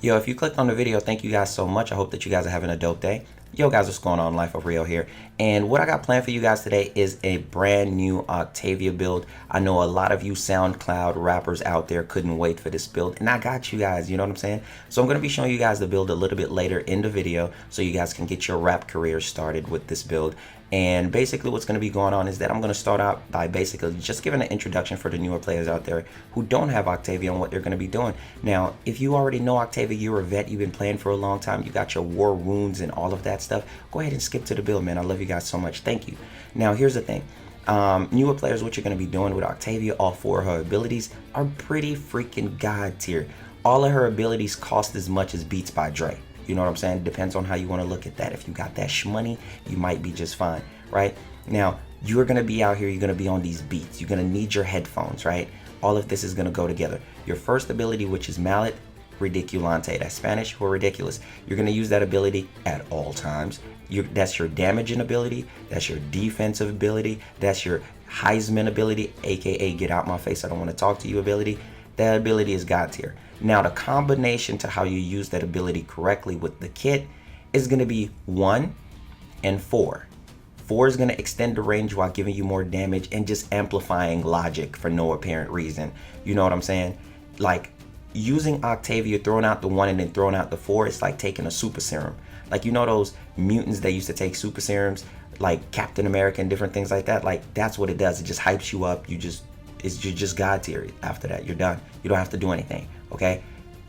Yo, if you clicked on the video, thank you guys so much. I hope that you guys are having a dope day. Yo guys, what's going on? LifeOfRio here. And what I got planned for you guys today is a brand new Octavia build. I know a lot of you SoundCloud rappers out there couldn't wait for this build, and I got you guys, you know what I'm saying? So I'm going to be showing you guys the build a little bit later in the video so you guys can get your rap career started with this build. And basically what's going to be going on is that I'm going to start out by basically just giving an introduction for the newer players out there who don't have Octavia and what they're going to be doing. Now, if you already know Octavia, you're a vet, you've been playing for a long time, you got your war wounds and all of that stuff, go ahead and skip to the build, man. I love you guys so much. Thank you. Now, here's the thing. Newer players, what you're going to be doing with Octavia, all four of her abilities are pretty freaking god tier. All of her abilities cost as much as Beats by Dre. You know what I'm saying? Depends on how you want to look at that. If you got that shmoney, you might be just fine, right? Now, you're going to be out here, you're going to be on these beats. You're going to need your headphones, right? All of this is going to go together. Your first ability, which is Mallet Ridiculante. That's Spanish for ridiculous. You're going to use that ability at all times. That's your damaging ability. That's your defensive ability. That's your Heisman ability, aka get out my face, I don't want to talk to you ability. That ability is god tier. Now, the combination to how you use that ability correctly with the kit is going to be 1 and 4. 4 is going to extend the range while giving you more damage and just amplifying logic for no apparent reason. You know what I'm saying? Like, using Octavia, throwing out the 1 and then throwing out the 4, it's like taking a super serum. Like, you know those mutants that used to take super serums, like Captain America and different things like that? Like, that's what it does. It just hypes you up. You're just god tier. After that, you're done. You don't have to do anything, okay?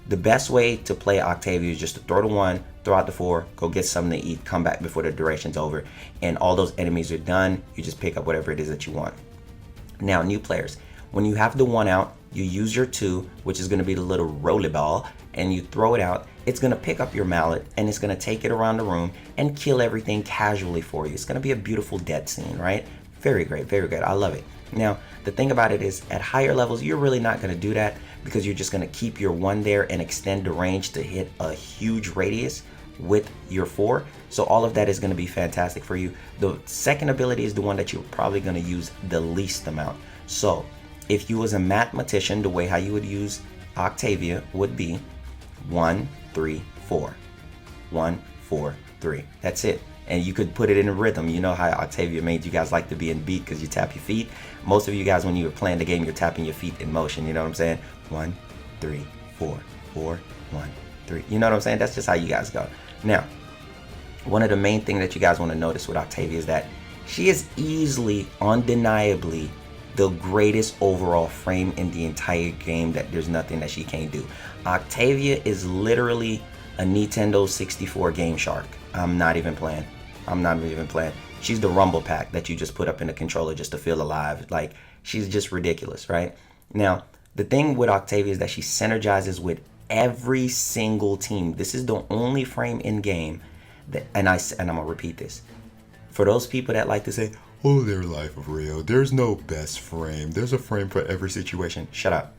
The best way to play Octavia is just to throw the 1, throw out the 4, go get something to eat, come back before the duration's over, and all those enemies are done. You just pick up whatever it is that you want. Now, new players, when you have the 1 out, you use your 2, which is going to be the little rolly ball, and you throw it out. It's going to pick up your mallet, and it's going to take it around the room and kill everything casually for you. It's going to be a beautiful death scene, right? Very great, very good. I love it. Now, the thing about it is, at higher levels, you're really not going to do that because you're just going to keep your 1 there and extend the range to hit a huge radius with your 4. So all of that is going to be fantastic for you. The second ability is the one that you're probably going to use the least amount. So if you was a mathematician, the way how you would use Octavia would be 1, 3, 4. 1, 4, 3. That's it. And you could put it in a rhythm. You know how Octavia made you guys like to be in beat because you tap your feet. Most of you guys, when you were playing the game, you're tapping your feet in motion. You know what I'm saying? 1, 3, 4, 4, 1, 3. You know what I'm saying? That's just how you guys go. Now, one of the main things that you guys want to notice with Octavia is that she is easily, undeniably, the greatest overall frame in the entire game, that there's nothing that she can't do. Octavia is literally a Nintendo 64 Game Shark. I'm not even playing. I'm not even playing. She's the rumble pack that you just put up in the controller just to feel alive. Like, she's just ridiculous, right? Now, the thing with Octavia is that she synergizes with every single team. This is the only frame in game that, and I'm gonna repeat this. For those people that like to say, oh, their LifeOfRio, there's no best frame. There's a frame for every situation. Shut up.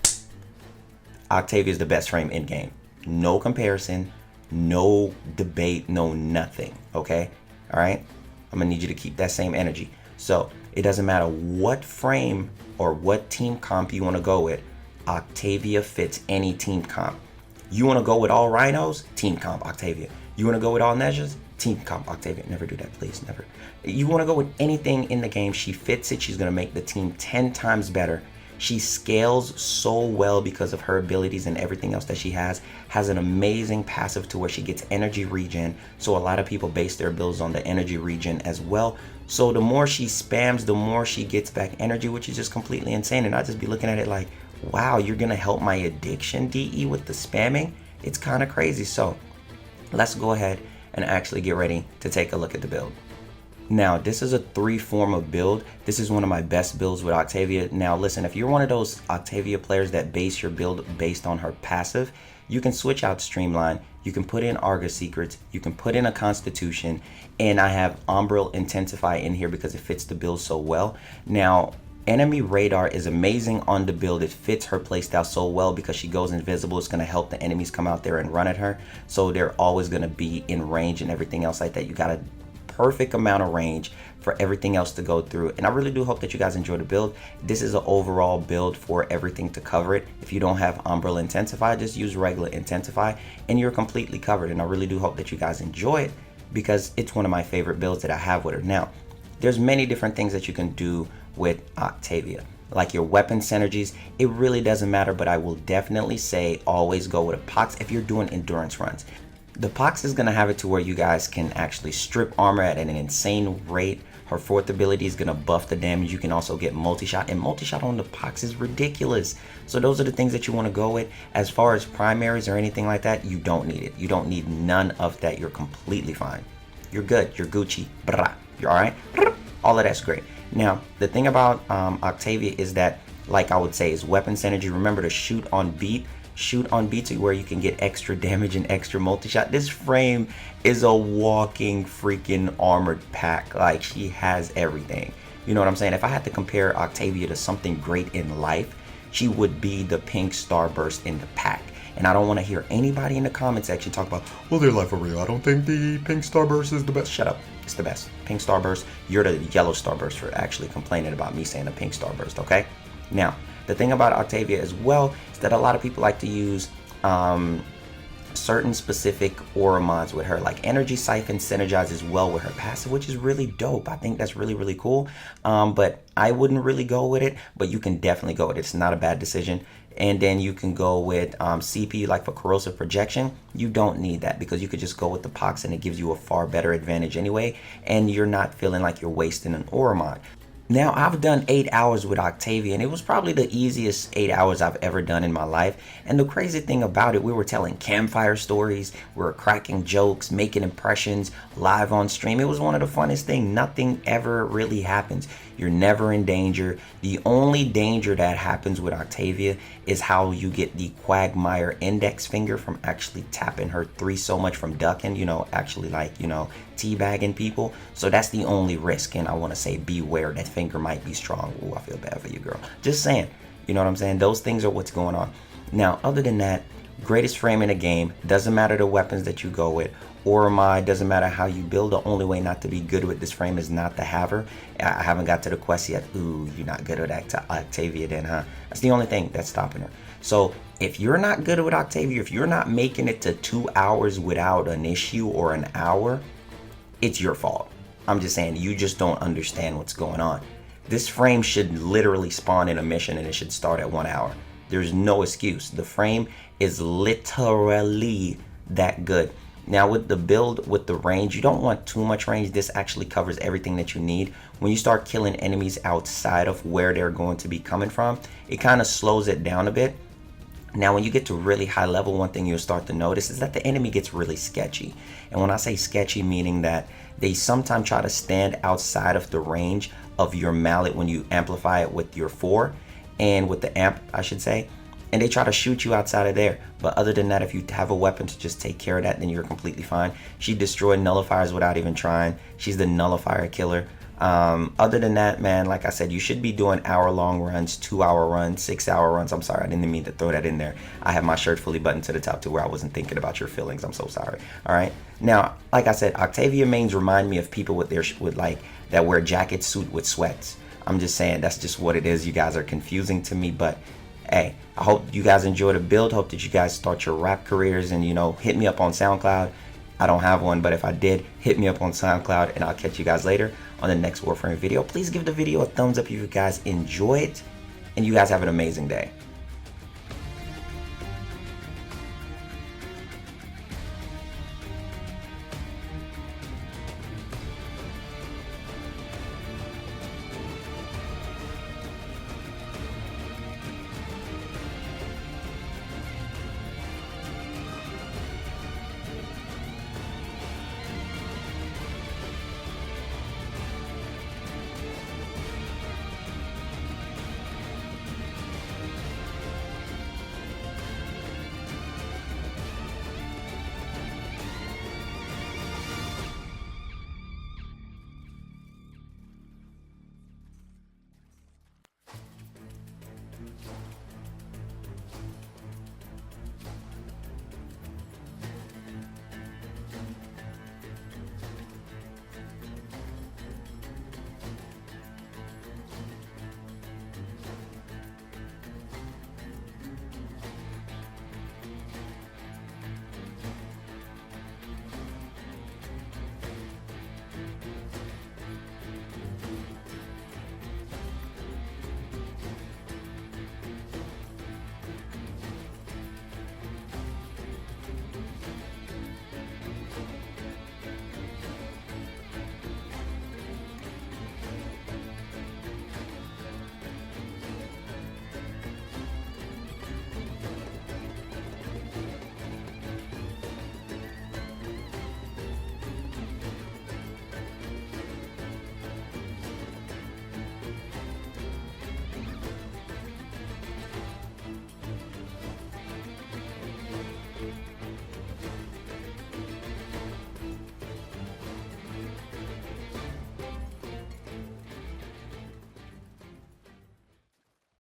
Octavia is the best frame in game. No comparison, no debate, no nothing, okay? All right? I'm gonna need you to keep that same energy. So it doesn't matter what frame or what team comp you wanna go with, Octavia fits any team comp. You wanna go with all rhinos? Team comp, Octavia. You wanna go with all ninjas? Team comp, Octavia. Never do that, please, never. You wanna go with anything in the game, she fits it. She's gonna make the team 10 times better. She scales so well because of her abilities, and everything else that she has an amazing passive to where she gets energy regen. So a lot of people base their builds on the energy regen as well. So the more she spams, the more she gets back energy, which is just completely insane. And I just be looking at it like, wow, you're gonna help my addiction, DE, with the spamming? It's kind of crazy. So let's go ahead and actually get ready to take a look at the build. Now, this is a 3-form of build. This is one of my best builds with Octavia. Now, listen, if you're one of those Octavia players that base your build based on her passive, you can switch out Streamline. You can put in Argus Secrets. You can put in a Constitution. And I have Umbral Intensify in here because it fits the build so well. Now, Enemy Radar is amazing on the build. It fits her playstyle so well because she goes invisible. It's going to help the enemies come out there and run at her. So they're always going to be in range and everything else like that. You got to perfect amount of range, for everything else to go through. And I really do hope that you guys enjoy the build. This is an overall build for everything to cover it. If you don't have Umbrella Intensify, just use regular Intensify and you're completely covered. And I really do hope that you guys enjoy it because it's one of my favorite builds that I have with her. Now, there's many different things that you can do with Octavia. Like your weapon synergies, it really doesn't matter, but I will definitely say always go with a Pox if you're doing endurance runs. The Pox is going to have it to where you guys can actually strip armor at an insane rate. Her fourth ability is going to buff the damage. You can also get multi-shot, and multi-shot on the Pox is ridiculous. So those are the things that you want to go with. As far as primaries or anything like that, you don't need it. You don't need none of that. You're completely fine. You're good. You're Gucci. Brah. You're all right. All of that's great. Now, the thing about Octavia is that, like I would say, is weapon synergy. Remember to shoot on beat. Shoot on beat to where you can get extra damage and extra multi-shot. This frame is a walking freaking armored pack. Like, she has everything. You know what I'm saying? If I had to compare Octavia to something great in life, she would be the pink starburst in the pack. And I don't want to hear anybody in the comment section talk about, well, they're LifeOfRio. I don't think the pink starburst is the best. Shut up. It's the best. Pink starburst. You're the yellow starburst for actually complaining about me saying the pink starburst, okay? Now, the thing about Octavia as well is that a lot of people like to use certain specific aura mods with her, like Energy Siphon synergizes well with her passive, which is really dope. I think that's really, really cool. But I wouldn't really go with it, but you can definitely go with it. It's not a bad decision. And then you can go with CP, like for corrosive projection. You don't need that because you could just go with the Pox and it gives you a far better advantage anyway. And you're not feeling like you're wasting an aura mod. Now, I've done 8 hours with Octavia, and it was probably the easiest 8 hours I've ever done in my life. And the crazy thing about it, we were telling campfire stories, we were cracking jokes, making impressions live on stream. It was one of the funnest things. Nothing ever really happens. You're never in danger. The only danger that happens with Octavia is how you get the Quagmire index finger from actually tapping her 3 so much from ducking, you know, actually like, you know, teabagging people. So that's the only risk, and I want to say beware, that finger might be strong. Ooh, I feel bad for you, girl. Just saying, you know what I'm saying? Those things are what's going on. Now, other than that, greatest frame in the game. Doesn't matter the weapons that you go with. Aura mod, doesn't matter how you build. The only way not to be good with this frame is not to have her. I haven't got to the quest yet. Ooh, you're not good with Octavia then, huh? That's the only thing that's stopping her. So if you're not good with Octavia, if you're not making it to 2 hours without an issue or an hour, it's your fault. I'm just saying, you just don't understand what's going on. This frame should literally spawn in a mission and it should start at 1 hour. There's no excuse. The frame is literally that good. Now with the build, with the range, you don't want too much range. This actually covers everything that you need. When you start killing enemies outside of where they're going to be coming from, it kind of slows it down a bit. Now when you get to really high level, one thing you'll start to notice is that the enemy gets really sketchy. And when I say sketchy, meaning that they sometimes try to stand outside of the range of your mallet when you amplify it with your 4 and with the amp, I should say. And they try to shoot you outside of there. But other than that, if you have a weapon to just take care of that, then you're completely fine. She destroyed nullifiers without even trying. She's the nullifier killer. Other than that, man, like I said, you should be doing hour-long runs, 2-hour runs, 6-hour runs. I'm sorry, I didn't mean to throw that in there. I have my shirt fully buttoned to the top to where I wasn't thinking about your feelings. I'm so sorry. All right. Now, like I said, Octavia mains remind me of people with like that wear jacket suit with sweats. I'm just saying that's just what it is. You guys are confusing to me, but hey, I hope you guys enjoy the build. Hope that you guys start your rap careers and, you know, hit me up on SoundCloud. I don't have one, but if I did, hit me up on SoundCloud and I'll catch you guys later on the next Warframe video. Please give the video a thumbs up if you guys enjoy it, and you guys have an amazing day.